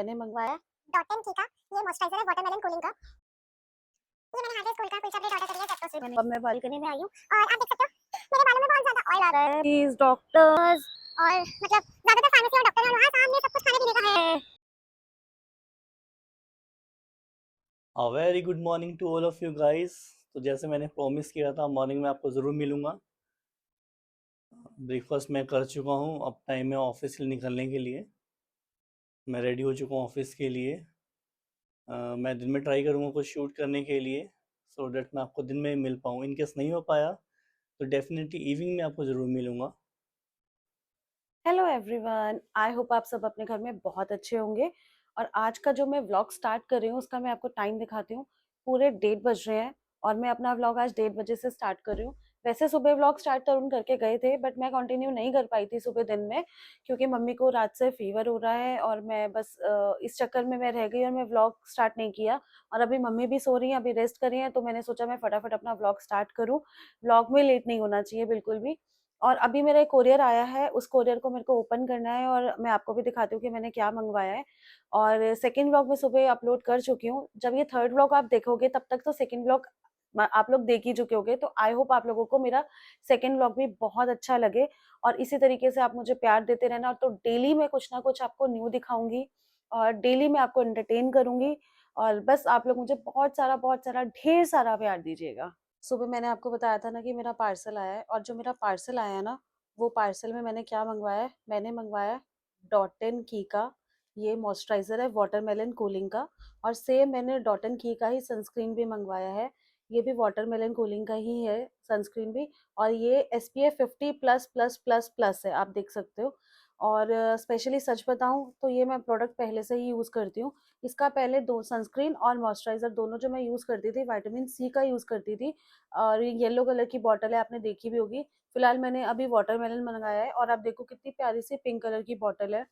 मैंने मंगवाया dot and की का ये मॉइस्चराइजर है वाटरमेलन कूलिंग का। ये मैंने हार्डवेयर स्कूल का कुल ऑर्डर करी है जेप्टो से। मैंने अब मैं बालकनी में आई हूँ और आप देख सकते हो मेरे बालों में बहुत ज्यादा ऑयल आ रहा है। प्लीज डॉक्टर्स और मतलब ज्यादातर फार्मेसी और डॉक्टर है वहाँ सामने सब कुछ खाने पीने का है। A very good morning to all of you guys. तो जैसे मैंने प्रॉमिस किया था मॉर्निंग में आपको ज़रूर मिलूंगा। ब्रेकफास्ट मैं कर चुका हूँ, अब टाइम है ऑफिस के लिए निकलने के लिए। मैं रेडी हो चुका हूँ ऑफिस के लिए। मैं दिन में ट्राई करूँगा कुछ शूट करने के लिए, सो डैट मैं आपको दिन में मिल पाऊँ। इन केस नहीं हो पाया तो डेफिनेटली इवनिंग में आपको ज़रूर मिलूँगा। हेलो एवरीवन, आई होप आप सब अपने घर में बहुत अच्छे होंगे। और आज का जो मैं व्लॉग स्टार्ट कर रही हूँ उसका मैं आपको टाइम दिखाती हूँ। पूरे 1:30 बज रहे हैं और मैं अपना व्लॉग आज 1:30 बजे से स्टार्ट कर रही हूँ। वैसे सुबह व्लॉग स्टार्ट तरुण करके गए थे बट मैं कंटिन्यू नहीं कर पाई थी सुबह दिन में, क्योंकि मम्मी को रात से फीवर हो रहा है और मैं बस इस चक्कर में मैं रह गई और मैं व्लॉग स्टार्ट नहीं किया। और अभी मम्मी भी सो रही हैं, अभी रेस्ट कर रही हैं, तो मैंने सोचा मैं फटाफट अपना व्लॉग स्टार्ट करूँ। व्लॉग में लेट नहीं होना चाहिए बिल्कुल भी। और अभी मेरा एक कोरियर आया है, उस कोरियर को मेरे को ओपन करना है और मैं आपको भी दिखाती हूँ कि मैंने क्या मंगवाया है। और सेकंड व्लॉग मैं सुबह अपलोड कर चुकी हूँ। जब ये थर्ड व्लॉग आप देखोगे तब तक तो सेकंड व्लॉग आप लोग देख ही चुके होगे। तो आई होप आप लोगों को मेरा सेकंड व्लॉग भी बहुत अच्छा लगे और इसी तरीके से आप मुझे प्यार देते रहना। और तो डेली मैं कुछ ना कुछ आपको न्यू दिखाऊंगी और डेली मैं आपको एंटरटेन करूंगी। और बस आप लोग मुझे बहुत सारा ढेर सारा प्यार दीजिएगा। सुबह मैंने आपको बताया था ना कि मेरा पार्सल आया है, और जो मेरा पार्सल आया है ना, वो पार्सल में मैंने क्या मंगवाया है, मैंने मंगवाया डॉट एंड की का ये मॉइस्चराइजर है वाटरमेलन कूलिंग का। और सेम मैंने डॉट एंड की का ही सनस्क्रीन भी मंगवाया है, ये भी वाटरमेलन कूलिंग का ही है सनस्क्रीन भी। और ये SPF 50 plus plus plus plus है, आप देख सकते हो। और स्पेशली सच बताऊं तो ये मैं प्रोडक्ट पहले से ही यूज़ करती हूँ। इसका पहले दो सनस्क्रीन और मॉइस्चराइजर दोनों जो मैं यूज़ करती थी, विटामिन सी का यूज़ करती थी। और ये येलो कलर की बॉटल है, आपने देखी भी होगी। फिलहाल मैंने अभी वाटरमेलन मंगाया है और आप देखो कितनी प्यारी सी पिंक कलर की बॉटल है।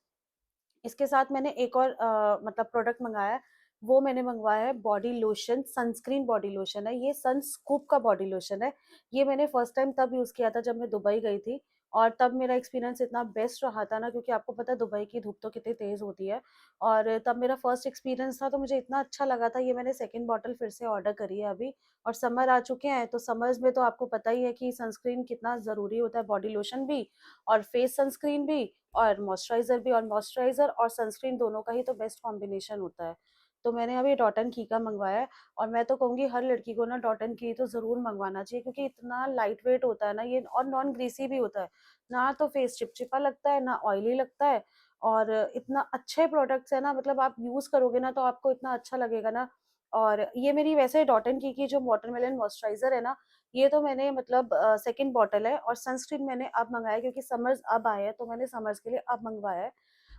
इसके साथ मैंने एक और मतलब प्रोडक्ट मंगाया है, वो मैंने मंगवाया है body lotion, sunscreen body lotion है, ये सनस्कूप का बॉडी लोशन है। ये मैंने फर्स्ट टाइम तब यूज़ किया था जब मैं दुबई गई थी। और तब मेरा एक्सपीरियंस इतना बेस्ट रहा था ना, क्योंकि आपको पता है दुबई की धूप तो कितनी तेज़ होती है। और तब मेरा फर्स्ट एक्सपीरियंस था तो मुझे इतना अच्छा लगा था। ये मैंने सेकेंड बॉटल फिर से ऑर्डर करी है अभी। और समर आ चुके हैं तो समर्स में तो आपको पता ही है कि सनस्क्रीन कितना ज़रूरी होता है, बॉडी लोशन भी और फेस सनस्क्रीन भी और मॉइस्चराइजर भी। और मॉइस्चराइजर और सनस्क्रीन दोनों का ही तो बेस्ट कॉम्बिनेशन होता है। तो मैंने अभी डॉट एंड की का मंगवाया है। और मैं तो कहूँगी हर लड़की को ना डॉट एंड की तो ज़रूर मंगवाना चाहिए, क्योंकि इतना लाइट वेट होता है ना ये, और नॉन ग्रीसी भी होता है। ना तो फेस चिपचिपा लगता है, ना ऑयली लगता है। और इतना अच्छे प्रोडक्ट्स है ना, मतलब आप यूज़ करोगे ना तो आपको इतना अच्छा लगेगा ना। और ये मेरी वैसे डॉट एंड की जो वाटरमेलन मॉइस्चराइजर है ना, ये तो मैंने मतलब सेकंड बॉटल है। और सनस्क्रीन मैंने अब मंगाया क्योंकि समर्स अब आए हैं, तो मैंने समर्स के लिए अब मंगवाया है।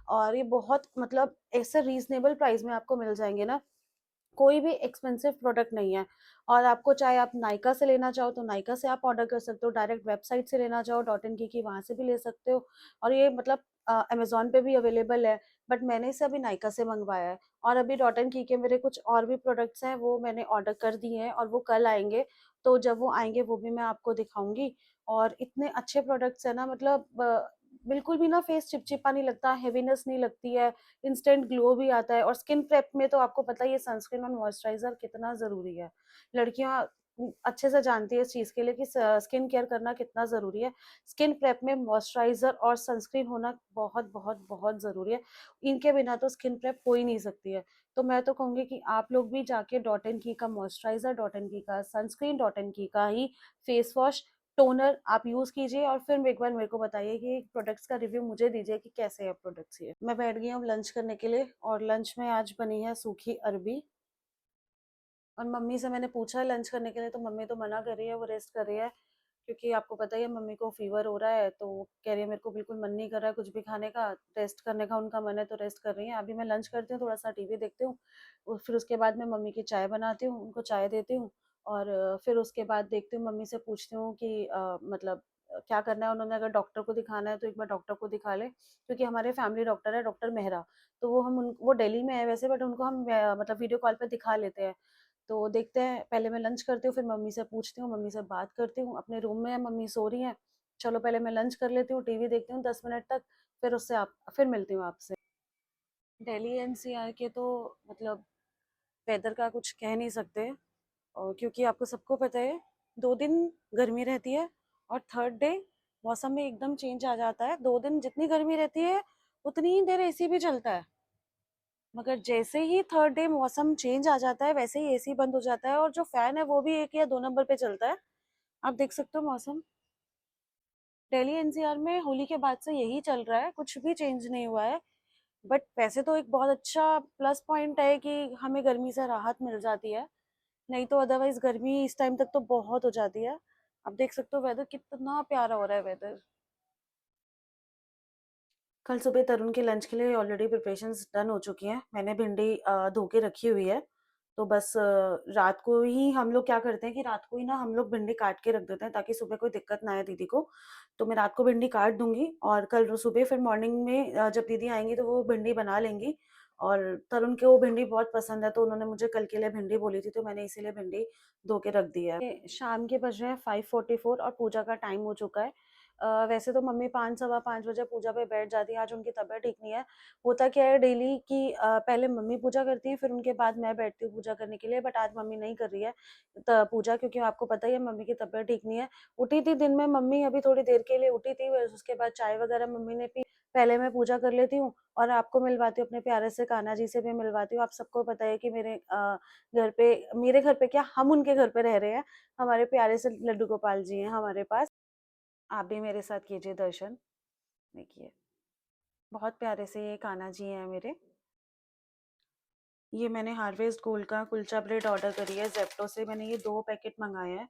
और ये बहुत मतलब ऐसे रीजनेबल प्राइस में आपको मिल जाएंगे ना, कोई भी एक्सपेंसिव प्रोडक्ट नहीं है। और आपको चाहे आप नायका से लेना चाहो तो नायका से आप ऑर्डर कर सकते हो, डायरेक्ट वेबसाइट से लेना चाहो डॉट एंड की वहाँ से भी ले सकते हो। और ये मतलब अमेजोन पे भी अवेलेबल है, बट मैंने इसे अभी नायका से मंगवाया है। और अभी डॉट एंड की के मेरे कुछ और भी प्रोडक्ट्स हैं, वो मैंने ऑर्डर कर दिए हैं और वो कल आएंगे। तो जब वो आएंगे वो भी मैं आपको दिखाऊंगी। और इतने अच्छे प्रोडक्ट्स हैं ना, मतलब बिल्कुल भी ना फेस चिपचिपा नहीं लगता, हेवीनेस नहीं लगती है, इंस्टेंट ग्लो भी आता है। और स्किन प्रेप में तो आपको पता ही है सनस्क्रीन और मॉइस्चराइजर कितना जरूरी है। लड़कियां अच्छे से जानती है इस चीज के लिए कि स्किन केयर करना कितना जरूरी है। स्किन प्रेप में मॉइस्चराइजर और सनस्क्रीन होना बहुत बहुत बहुत जरूरी है। इनके बिना तो स्किन प्रेप हो ही नहीं सकती है। तो मैं तो कहूंगी कि आप लोग भी जाके डॉट एंड की का मॉइस्चराइजर, डॉट एंड की का सनस्क्रीन, डॉट एंड की का ही फेस वॉश, टोनर आप यूज कीजिए। और फिर एक बार मेरे को बताइए कि प्रोडक्ट्स का रिव्यू मुझे दीजिए कि कैसे है प्रोडक्ट्स। ये मैं बैठ गई हूँ लंच करने के लिए और लंच में आज बनी है सूखी अरबी। और मम्मी से मैंने पूछा है लंच करने के लिए, तो मम्मी तो मना कर रही है, वो रेस्ट कर रही है। क्योंकि आपको पता ही है मम्मी को फीवर हो रहा है, तो वो कह रही है मेरे को बिल्कुल मन नहीं कर रहा है कुछ भी खाने का, रेस्ट करने का उनका मन है, तो रेस्ट कर रही है। अभी मैं लंच करती हूँ, थोड़ा सा टीवी देखती हूँ और फिर उसके बाद मैं मम्मी की चाय बनाती हूँ, उनको चाय देती हूँ। और फिर उसके बाद देखती हूँ, मम्मी से पूछती हूँ कि मतलब क्या करना है। उन्होंने अगर डॉक्टर को दिखाना है तो एक बार डॉक्टर को दिखा ले, क्योंकि हमारे फैमिली डॉक्टर है डॉक्टर मेहरा। तो वो दिल्ली में है वैसे, बट उनको हम मतलब वीडियो कॉल पे दिखा लेते हैं। तो देखते हैं, पहले मैं लंच करती हूँ फिर मम्मी से पूछती हूँ, मम्मी से बात करती हूँ। अपने रूम में है, मम्मी सो रही हैं। चलो पहले मैं लंच कर लेती हूँ, टीवी देखती हूँ 10 मिनट तक, फिर उससे आप फिर मिलती हूँ आपसे। दिल्ली एनसीआर के तो मतलब वेदर का कुछ कह नहीं सकते, और क्योंकि आपको सबको पता है 2 दिन गर्मी रहती है और थर्ड डे मौसम में एकदम चेंज आ जाता है। 2 दिन जितनी गर्मी रहती है उतनी ही देर एसी भी चलता है, मगर जैसे ही थर्ड डे मौसम चेंज आ जाता है वैसे ही एसी बंद हो जाता है और जो फैन है वो भी 1 या 2 नंबर पे चलता है। आप देख सकते हो मौसम दिल्ली एनसीआर में होली के बाद से यही चल रहा है, कुछ भी चेंज नहीं हुआ है। बट वैसे तो एक बहुत अच्छा प्लस पॉइंट है कि हमें गर्मी से राहत मिल जाती है, नहीं तो अदरवाइज गर्मी इस टाइम तक तो बहुत हो जाती है। आप देख सकते हो वेदर कितना प्यारा हो रहा है वेदर। कल सुबह तरुण के लंच के लिए ऑलरेडी प्रिपरेशंस डन हो चुकी हैं। मैंने भिंडी धो के रखी हुई है, तो बस रात को ही हम लोग क्या करते हैं कि रात को ही ना हम लोग भिंडी काट के रख देते हैं ताकि सुबह कोई दिक्कत ना आए दीदी को। तो मैं रात को भिंडी काट दूंगी और कल सुबह फिर मॉर्निंग में जब दीदी आएंगी तो वो भिंडी बना लेंगी। और तरुण के वो भिंडी बहुत पसंद है तो उन्होंने मुझे कल के लिए भिंडी बोली थी, तो मैंने इसीलिए भिंडी धो के रख दी है। शाम के बज रहे हैं 5:44 और पूजा का टाइम हो चुका है। वैसे तो मम्मी 5 सवा 5 बजे पूजा पे बैठ जाती है, आज उनकी तबीयत ठीक नहीं है। होता क्या है डेली की पहले मम्मी पूजा करती है फिर उनके बाद मैं बैठती हूँ पूजा करने के लिए, बट आज मम्मी नहीं कर रही है पूजा, क्योंकि आपको पता ही है मम्मी की तबीयत ठीक नहीं है। उठी थी दिन में मम्मी, अभी थोड़ी देर के लिए उठी थी, उसके बाद चाय वगैरह मम्मी ने पी। पहले मैं पूजा कर लेती हूँ और आपको मिलवाती हूँ अपने प्यारे से कान्हा जी से भी मिलवाती हूँ। आप सबको पता है कि मेरे घर पे क्या, हम उनके घर पे रह रहे हैं। हमारे प्यारे से लड्डू गोपाल जी हैं हमारे पास। आप भी मेरे साथ कीजिए दर्शन। देखिए बहुत प्यारे से ये कान्हा जी हैं मेरे। ये मैंने हार्वेस्ट गोल्ड का कुलचा ब्रेड ऑर्डर करी है जेप्टो से। मैंने ये 2 पैकेट मंगाए हैं।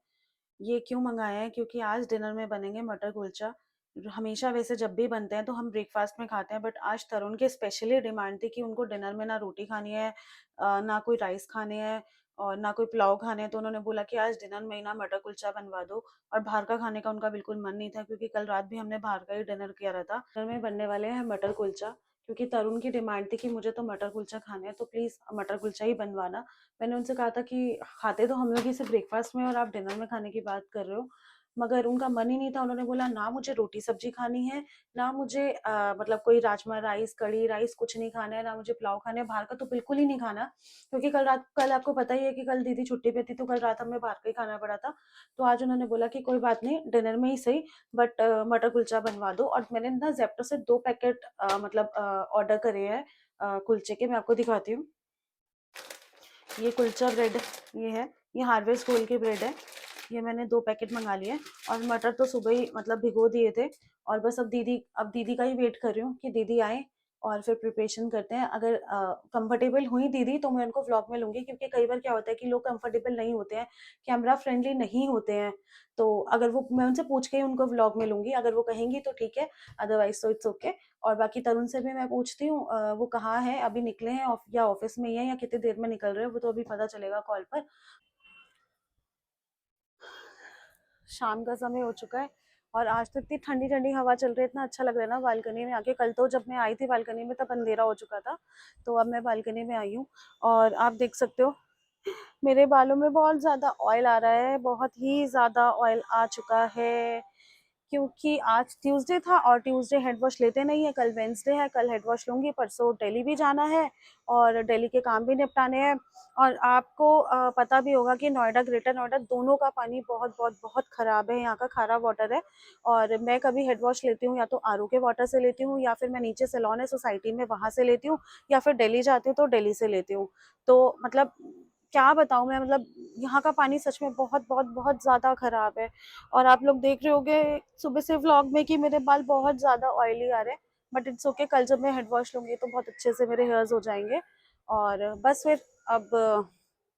ये क्यों मंगाया है, क्योंकि आज डिनर में बनेंगे मटर कुलचा। हमेशा वैसे जब भी बनते हैं तो हम ब्रेकफास्ट में खाते हैं, बट आज तरुण की स्पेशली डिमांड थी कि उनको डिनर में ना रोटी खानी है, ना कोई राइस खाने हैं और ना कोई पुलाव खाने हैं। तो उन्होंने बोला कि आज डिनर में ही ना मटर कुलचा बनवा दो। और बाहर का खाने का उनका बिल्कुल मन नहीं था, क्योंकि कल रात भी हमने बाहर का ही डिनर किया रहा था। डिनर में बनने वाले हैं मटर कुलचा, क्योंकि तरुण की डिमांड थी कि मुझे तो मटर कुलचा खाना है, तो प्लीज़ मटर कुलचा ही बनवाना। मैंने उनसे कहा था कि खाते तो हम लोग इसे ब्रेकफास्ट में और आप डिनर में खाने की बात कर रहे हो, मगर उनका मन ही नहीं था। उन्होंने बोला ना मुझे रोटी सब्जी खानी है, ना मुझे मतलब कोई राजमा राइस कढ़ी राइस कुछ नहीं खाना है, ना मुझे पुलाव खाना है, बाहर का तो बिल्कुल ही नहीं खाना। क्योंकि कल आपको पता ही है कि कल दीदी छुट्टी पे थी, तो कल रात हमें बाहर का ही खाना पड़ा था। तो आज उन्होंने बोला कि कोई बात नहीं डिनर में ही सही, बट मटर कुलचा बनवा दो। और मैंने ना जेप्टो से 2 पैकेट मतलब ऑर्डर करे हैं कुलचे के। मैं आपको दिखाती हूँ। ये कुलचा ब्रेड ये है, ये हार्वेस्ट गोल्ड की ब्रेड है। ये मैंने 2 पैकेट मंगा लिए। और मटर तो सुबह ही मतलब भिगो दिए थे, और बस अब दीदी का ही वेट कर रही हूँ कि दीदी आए और फिर प्रिपरेशन करते हैं। अगर कंफर्टेबल हुई दीदी तो मैं उनको व्लॉग में लूंगी, क्योंकि कई बार क्या होता है कि लोग कंफर्टेबल नहीं होते हैं, कैमरा फ्रेंडली नहीं होते हैं। तो अगर वो, मैं उनसे पूछ के ही उनको व्लॉग में लूंगी, अगर वो कहेंगी तो ठीक है, अदरवाइज तो इट्स ओके। और बाकी तरुण से भी मैं पूछती हूँ वो कहाँ है, अभी निकले हैं या ऑफिस में ही है या कितनी देर में निकल रहे हैं, वो तो अभी पता चलेगा कॉल पर। शाम का समय हो चुका है और आज तो इतनी ठंडी ठंडी हवा चल रही है, इतना अच्छा लग रहा है ना बालकनी में आके। कल तो जब मैं आई थी बालकनी में तब अंधेरा हो चुका था, तो अब मैं बालकनी में आई हूँ। और आप देख सकते हो मेरे बालों में बहुत ज़्यादा ऑयल आ रहा है, बहुत ही ज़्यादा ऑयल आ चुका है, क्योंकि आज ट्यूसडे था और ट्यूसडे हेड वॉश लेते नहीं है। कल वेंसडे है, कल हेड वॉश लूँगी, परसों दिल्ली भी जाना है और दिल्ली के काम भी निपटाने हैं। और आपको पता भी होगा कि नोएडा ग्रेटर नोएडा दोनों का पानी बहुत बहुत बहुत ख़राब है, यहाँ का खारा वाटर है। और मैं कभी हेड वॉश लेती हूँ या तो आर के वाटर से लेती हूँ, या फिर मैं नीचे सैलॉन है सोसाइटी में वहाँ से लेती हूँ, या फिर दिल्ली जाती हूँ तो दिल्ली से लेती हूँ। तो मतलब क्या बताऊँ मैं, मतलब यहाँ का पानी सच में बहुत बहुत बहुत ज़्यादा ख़राब है। और आप लोग देख रहे होंगे सुबह से व्लॉग में कि मेरे बाल बहुत ज़्यादा ऑयली आ रहे हैं, बट इट्स ओके, कल जब मैं हेड वॉश लूँगी तो बहुत अच्छे से मेरे हेयर्स हो जाएंगे। और बस फिर अब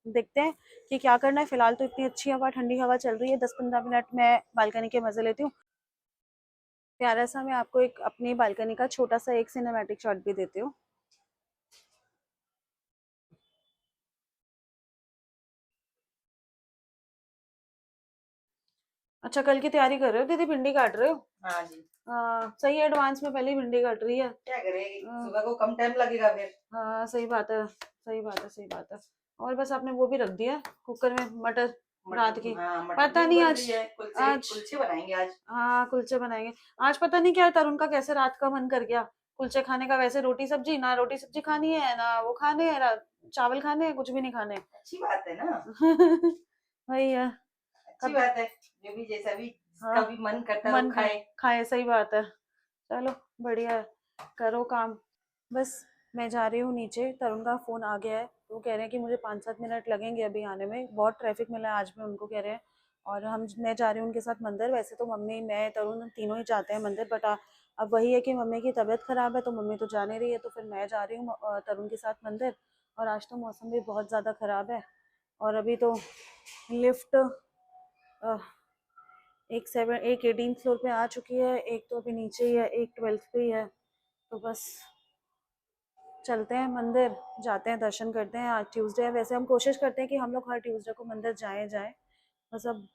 देखते हैं कि क्या करना है। फिलहाल तो इतनी अच्छी हवा ठंडी हवा चल रही है, 10-15 मिनट मैं बालकनी के मजे लेती हूँ। प्यारा सा मैं आपको एक अपनी बालकनी का छोटा सा एक सिनेमैटिक शॉट भी देती हूँ। अच्छा कल की तैयारी कर रहे हो दीदी, भिंडी काट रहे हो? हाँ जी। सही है, एडवांस में पहले ही भिंडी काट रही है। क्या करेगी, हाँ। सुबह को कम टाइम लगेगा फिर। हाँ सही बात है, सही बात है, सही बात है। और बस आपने वो भी रख दिया कुकर में मटर रात की। हाँ, मटर पता भी नहीं उबल आज, रही है। कुलचे आज कुलचे बनाएंगे आज। हाँ कुलचे बनाएंगे आज। पता नहीं क्या तरुण का कैसे रात का मन कर गया, कुलचे खाने का, वैसे रोटी सब्जी, ना रोटी सब्जी खानी है ना वो खाने है, चावल खाने हैं, कुछ भी नहीं खाने। अच्छी बात है ना। वही है। अच्छी बात है, जो भी जैसा भी हाँ, कभी मन करता है मन वो कर खाए। खाए, सही बात है। चलो बढ़िया है, करो काम। बस मैं जा रही हूँ नीचे, तरुण का फ़ोन आ गया है, तो वो कह रहे हैं कि मुझे 5-7 मिनट लगेंगे अभी आने में, बहुत ट्रैफिक मिला है आज भी उनको, कह रहे हैं। और मैं जा रही हूँ उनके साथ मंदिर। वैसे तो मम्मी, मैं, तरुण तीनों ही जाते हैं मंदिर, बट अब वही है कि मम्मी की तबीयत ख़राब है तो मम्मी तो जा नहीं रही है, तो फिर मैं जा रही हूँ तरुण के साथ मंदिर। और आज तो मौसम भी बहुत ज़्यादा ख़राब है, और अभी तो लिफ्ट एक 18 फ्लोर पे आ चुकी है, एक तो अभी नीचे ही है, एक 12th पे ही है। तो बस चलते हैं मंदिर, जाते हैं, दर्शन करते हैं। आज ट्यूसडे है, वैसे हम कोशिश करते हैं कि हम लोग हर ट्यूसडे को मंदिर जाएं। बस अब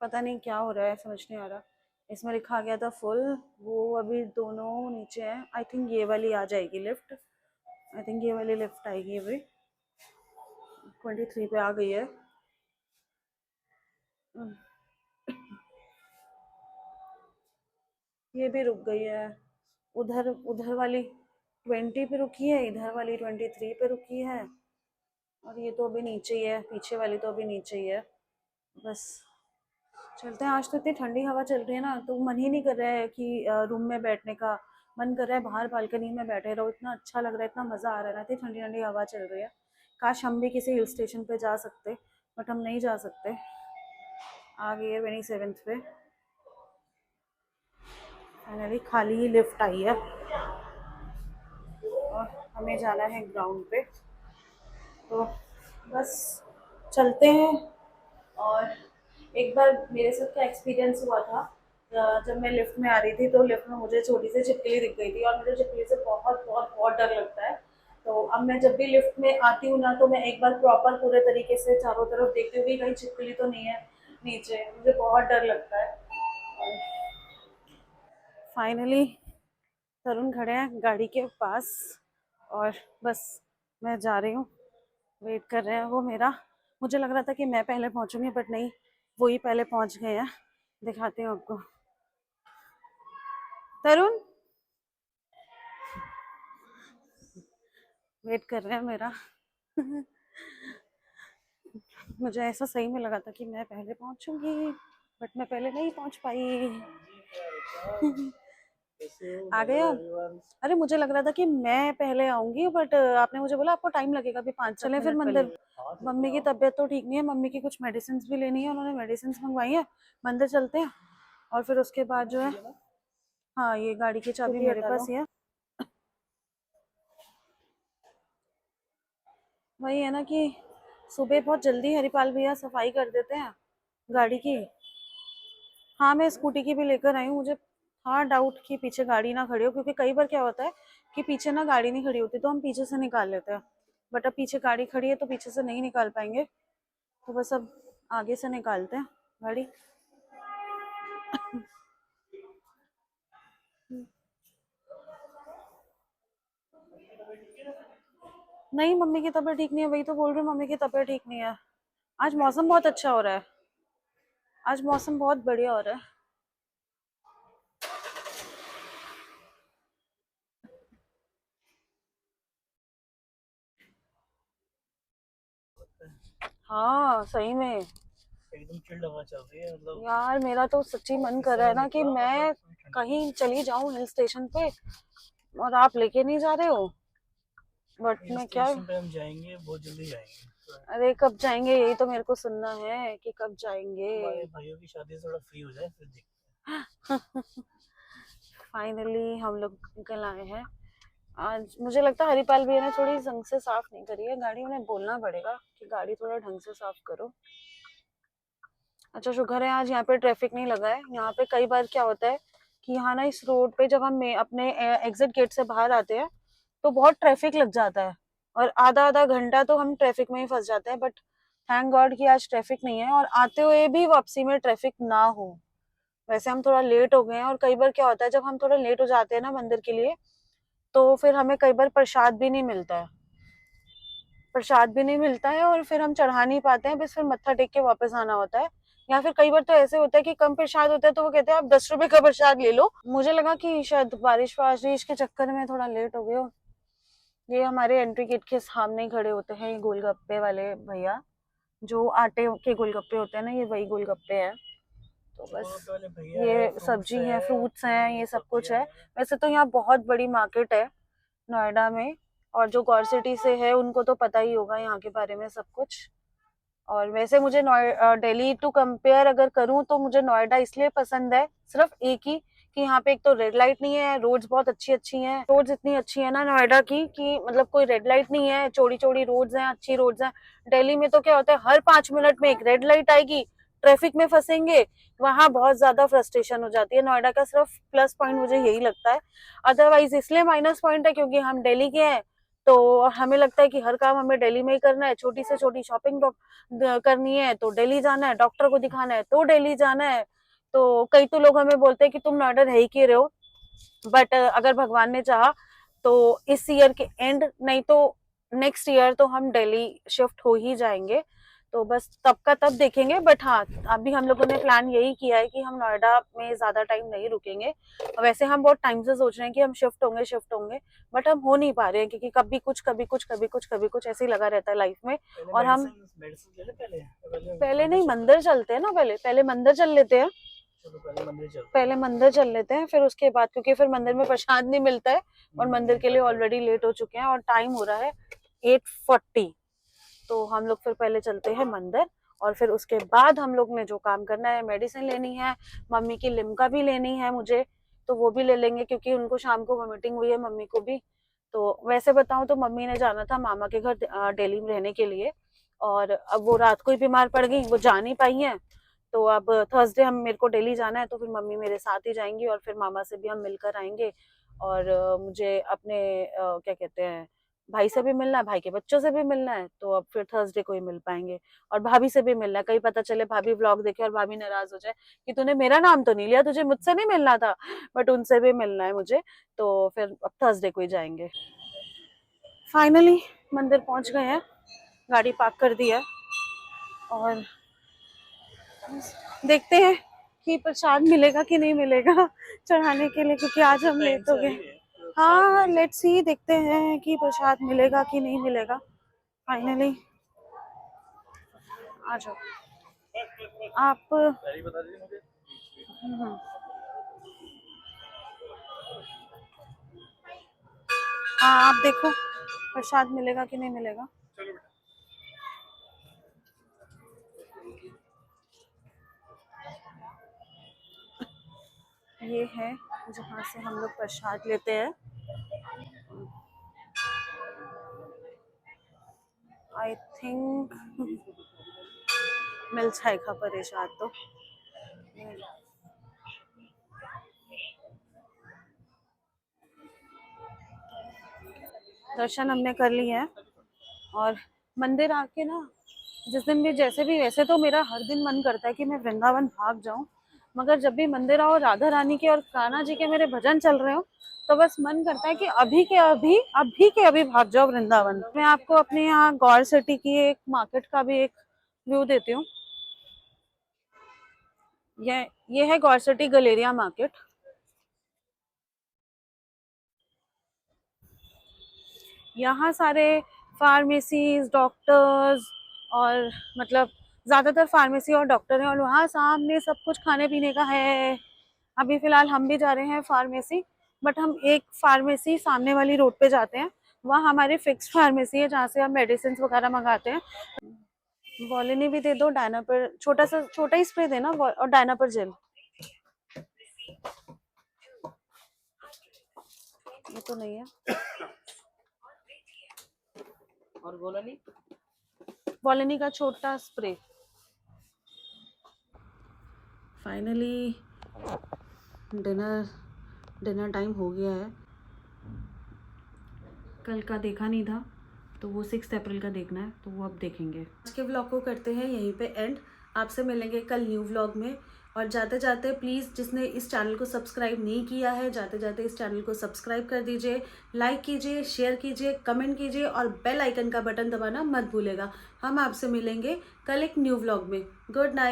पता नहीं क्या हो रहा है, समझ नहीं आ रहा। इसमें लिखा गया था फुल, वो अभी दोनों नीचे हैं। आई थिंक ये वाली आ जाएगी लिफ्ट, आई थिंक ये वाली लिफ्ट आएगी अभी, 23 पे आ गई है। ये भी रुक गई है, उधर उधर वाली 20 पे रुकी है, इधर वाली 23 पे रुकी है, और ये तो अभी नीचे ही है, पीछे वाली तो अभी नीचे ही है। बस चलते हैं। आज तो इतनी ठंडी हवा चल रही है ना, तो मन ही नहीं कर रहा है कि रूम में बैठने का। मन कर रहा है बाहर बालकनी में बैठे रहो, इतना अच्छा लग रहा है, इतना मज़ा आ रहा है ना, इतनी ठंडी ठंडी हवा चल रही है। काश हम भी किसी हिल स्टेशन पे जा सकते, बट हम नहीं जा सकते। आ गई है 27 पे, फाइनली खाली ही लिफ्ट आई है, और हमें जाना है ग्राउंड पे। तो बस चलते हैं। और एक बार मेरे साथ का एक्सपीरियंस हुआ था, जब मैं लिफ्ट में आ रही थी, तो लिफ्ट में मुझे छोटी सी छिपकली दिख गई थी, और मुझे छिपकली से बहुत बहुत बहुत डर लगता है। तो अब मैं जब भी लिफ्ट में आती हूँ ना, तो मैं एक बार प्रॉपर पूरे तरीके से चारों तरफ देखती हूँ कि कहीं छिपकली तो नहीं है नीचे, मुझे बहुत डर लगता है। फाइनली तरुण खड़े हैं गाड़ी के पास, और बस मैं जा रही हूँ, वेट कर रहे हैं वो मेरा। मुझे लग रहा था कि मैं पहले पहुँचूंगी, बट नहीं, वो ही पहले पहुँच गए हैं। दिखाती हूँ आपको। तरुण वेट कर रहे हैं मेरा। मुझे ऐसा सही में लगा था कि मैं पहले पहुँचूंगी, बट मैं पहले नहीं पहुँच पाई। आ गए आप? अरे मुझे लग रहा था कि मैं पहले आऊंगी, बट आपने मुझे बोला आपको टाइम लगेगा अभी 5-7 मिनट। चले फिर मंदिर। मम्मी की तबीयत तो ठीक नहीं है, मम्मी की कुछ मेडिसिन भी लेनी है, उन्होंने मेडिसिन मंगवाई है। मंदिर चलते हैं, और फिर उसके बाद जो है, हाँ ये गाड़ी की चाबी मेरे पास ही है। वही है ना कि सुबह बहुत जल्दी हरिपाल भैया सफाई कर देते हैं गाड़ी की। हाँ मैं स्कूटी की भी लेकर आई हूँ, मुझे हाँ डाउट कि पीछे गाड़ी ना खड़ी हो, क्योंकि कई बार क्या होता है कि पीछे ना गाड़ी नहीं खड़ी होती, तो हम पीछे से निकाल लेते हैं, बट अब पीछे गाड़ी खड़ी है तो पीछे से नहीं निकाल पाएंगे, तो बस अब आगे से निकालते हैं गाड़ी। नहीं मम्मी की तबीयत ठीक नहीं है, वही तो बोल रही हूँ, मम्मी की तबीयत ठीक नहीं है। आज मौसम बहुत अच्छा हो रहा है, आज मौसम बहुत बढ़िया हो रहा है। हाँ सही में एकदम चिल्ड हवा चल रही है, मतलब यार, मेरा तो सच्ची मन कर रहा है ना कि मैं कहीं चली जाऊं हिल स्टेशन पे, और आप लेके नहीं जा रहे हो। बट हिल मैं क्या, स्टेशन पे हम जाएंगे, बहुत जल्दी जाएंगे। अरे कब जाएंगे, यही तो मेरे को सुनना है कि कब जाएंगे। हमारे भाइयों की शादी से थोड़ा फ्री हो जाए फिर देखते हैं। फाइनली हम लोग निकल आए हैं। आज मुझे लगता है हरिपाल भैया ने थोड़ी ढंग से साफ नहीं करी है गाड़ी, उन्हें बोलना पड़ेगा कि गाड़ी थोड़ा ढंग से साफ करो। अच्छा शुक्र है आज यहाँ पे ट्रैफिक नहीं लगा है। यहाँ पे कई बार क्या होता है कि यहाँ ना इस रोड पे जब हम अपने एग्जिट गेट से बाहर आते हैं तो बहुत ट्रैफिक लग जाता है, और आधा आधा घंटा तो हम ट्रैफिक में ही फंस जाते हैं। बट थैंक गॉड कि आज ट्रैफिक नहीं है, और आते हुए भी वापसी में ट्रैफिक ना हो। वैसे हम थोड़ा लेट हो गए हैं, और कई बार क्या होता है जब हम थोड़ा लेट हो जाते हैं ना मंदिर के लिए, तो फिर हमें कई बार प्रसाद भी नहीं मिलता है, और फिर हम चढ़ा नहीं पाते हैं, बस फिर मत्था टेक के वापस आना होता है। या फिर कई बार तो ऐसे होता है कि कम प्रसाद होता है तो वो कहते हैं आप 10 रुपए का प्रसाद ले लो। मुझे लगा कि शायद बारिश वारिश के चक्कर में थोड़ा लेट हो गए हो। ये हमारे एंट्री गेट के सामने ही खड़े होते हैं ये गोलगप्पे वाले भैया, जो आटे के गोलगप्पे होते हैं ना, ये वही गोलगप्पे हैं। तो बस ये सब्जी है, फ्रूट्स हैं, ये सब कुछ है। वैसे तो यहाँ बहुत बड़ी मार्केट है नोएडा में, और जो गौर सिटी से है उनको तो पता ही होगा यहाँ के बारे में सब कुछ। और वैसे मुझे दिल्ली टू कंपेयर अगर करूँ तो मुझे नोएडा इसलिए पसंद है सिर्फ एक ही, कि यहाँ पे एक तो रेड लाइट नहीं है, रोड्स बहुत अच्छी अच्छी हैं। रोड्स इतनी अच्छी है ना नोएडा की कि मतलब कोई रेड लाइट नहीं है, चौड़ी चौड़ी रोड्स हैं, अच्छी रोड्स हैं। दिल्ली में तो क्या होता है, हर 5 मिनट में एक रेड लाइट आएगी, ट्रैफिक में फंसेंगे, वहां बहुत ज्यादा फ्रस्ट्रेशन हो जाती है। नोएडा का सिर्फ प्लस पॉइंट मुझे यही लगता है, अदरवाइज इसलिए माइनस पॉइंट है क्योंकि हम दिल्ली के हैं तो हमें लगता है कि हर काम हमें दिल्ली में ही करना है। छोटी से छोटी शॉपिंग करनी है तो दिल्ली जाना है, डॉक्टर को दिखाना है तो दिल्ली जाना है। तो कई तो लोग हमें बोलते हैं कि तुम नोएडा रह ही क्यों रहे हो, बट अगर भगवान ने चाहा तो इस ईयर के एंड नहीं तो नेक्स्ट ईयर तो हम दिल्ली शिफ्ट हो ही जाएंगे। तो बस तब का तब देखेंगे, बट हाँ अभी हम लोगों ने प्लान यही किया है कि हम नोएडा में ज्यादा टाइम नहीं रुकेंगे। वैसे हम बहुत टाइम से सोच रहे हैं कि हम शिफ्ट होंगे, बट हम हो नहीं पा रहे हैं क्योंकि कभी कुछ कभी कुछ कभी कुछ कभी कुछ ऐसे ही लगा रहता है लाइफ में। और हम पहले नहीं मंदिर चलते हैं ना, पहले मंदिर चल लेते हैं, पहले मंदिर चल लेते हैं फिर उसके बाद, क्योंकि फिर मंदिर में प्रसाद नहीं मिलता है और मंदिर के लिए ऑलरेडी लेट हो चुके हैं और टाइम हो रहा है 8:40। तो हम लोग फिर पहले चलते हैं मंदिर और फिर उसके बाद हम लोग ने जो काम करना है, मेडिसिन लेनी है, मम्मी की लिम्का भी लेनी है मुझे, तो वो भी ले लेंगे क्योंकि उनको शाम को वोमिटिंग हुई है मम्मी को भी। तो वैसे बताऊं तो मम्मी ने जाना था मामा के घर दिल्ली में रहने के लिए, और अब वो रात को ही बीमार पड़ गई, वो जा नहीं पाई हैं। तो अब थर्सडे हम मेरे को दिल्ली जाना है तो फिर मम्मी मेरे साथ ही जाएंगी और फिर मामा से भी हम मिलकर आएंगे। और मुझे अपने क्या कहते हैं भाई से भी मिलना है, भाई के बच्चों से भी मिलना है, तो अब फिर थर्सडे को ही मिल पाएंगे। और भाभी से भी मिलना है, कहीं पता चले भाभी व्लॉग देखे और भाभी नाराज हो जाए कि तूने मेरा नाम तो नहीं लिया, तुझे मुझसे नहीं मिलना था, बट उनसे भी मिलना है मुझे। तो फिर अब थर्सडे को ही जाएंगे। फाइनली मंदिर पहुंच गए हैं, गाड़ी पार्क कर दी है और देखते हैं कि प्रसाद मिलेगा कि नहीं मिलेगा चढ़ाने के लिए, क्योंकि आज हम लेट हो गए। हाँ लेट्स सी, देखते हैं कि प्रसाद मिलेगा कि नहीं मिलेगा। फाइनली आ जाओ आप। हाँ आप देखो प्रसाद मिलेगा कि नहीं मिलेगा। ये है जहाँ से हम लोग प्रसाद लेते हैं। आई थिंक मिल जाएगा प्रसाद तो। दर्शन हमने कर लिए हैं और मंदिर आके ना जिस दिन भी जैसे भी, वैसे तो मेरा हर दिन मन करता है कि मैं वृंदावन भाग जाऊं, मगर जब भी मंदिर आओ राधा रानी के और कान्हा जी के मेरे भजन चल रहे हो तो बस मन करता है कि अभी के अभी भाग जाओ वृंदावन। मैं आपको अपने यहाँ गौर सिटी की एक मार्केट का भी एक व्यू देती हूँ। ये है गौर सिटी गलेरिया मार्केट। यहाँ सारे फार्मेसीज, डॉक्टर्स और मतलब ज़्यादातर फार्मेसी और डॉक्टर हैं, और वहाँ सामने सब कुछ खाने पीने का है। अभी फ़िलहाल हम भी जा रहे हैं फार्मेसी, बट हम एक फार्मेसी सामने वाली रोड पे जाते हैं, वहाँ हमारी फिक्स फार्मेसी है जहाँ से हम मेडिसिन वगैरह मंगाते हैं। वॉलिनी भी दे दो, डायनापर छोटा ही स्प्रे देना और डायनापर जेल। ये तो नहीं है। और वोलिनी का छोटा स्प्रे। फाइनली डिनर टाइम हो गया है। कल का देखा नहीं था तो वो 6 अप्रैल का देखना है, तो वो अब देखेंगे। आज के व्लॉग को करते हैं यहीं पे एंड। आपसे मिलेंगे कल न्यू व्लॉग में। और जाते जाते प्लीज़ जिसने इस चैनल को सब्सक्राइब नहीं किया है, जाते जाते इस चैनल को सब्सक्राइब कर दीजिए, लाइक कीजिए, शेयर कीजिए, कमेंट कीजिए और बेल आइकन का बटन दबाना मत भूलेगा। हम आपसे मिलेंगे कल एक न्यू व्लॉग में। Good night.